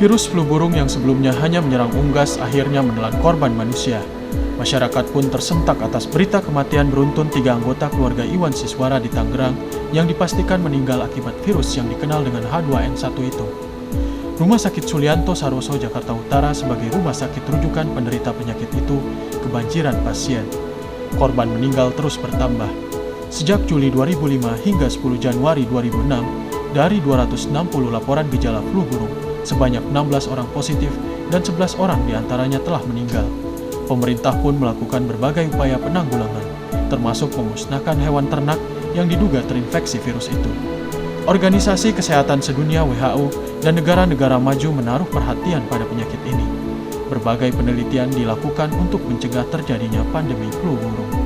Virus flu burung yang sebelumnya hanya menyerang unggas akhirnya menelan korban manusia. Masyarakat pun tersentak atas berita kematian beruntun 3 anggota keluarga Iwan Siswara di Tangerang yang dipastikan meninggal akibat virus yang dikenal dengan H2N1 itu. Rumah Sakit Sulianto Saroso, Jakarta Utara sebagai rumah sakit rujukan penderita penyakit itu kebanjiran pasien. Korban meninggal terus bertambah. Sejak Juli 2005 hingga 10 Januari 2006, dari 260 laporan gejala flu burung, sebanyak 16 orang positif dan 11 orang diantaranya telah meninggal. Pemerintah pun melakukan berbagai upaya penanggulangan, termasuk memusnahkan hewan ternak yang diduga terinfeksi virus itu. Organisasi Kesehatan Sedunia (WHO) dan negara-negara maju menaruh perhatian pada penyakit ini. Berbagai penelitian dilakukan untuk mencegah terjadinya pandemi flu burung.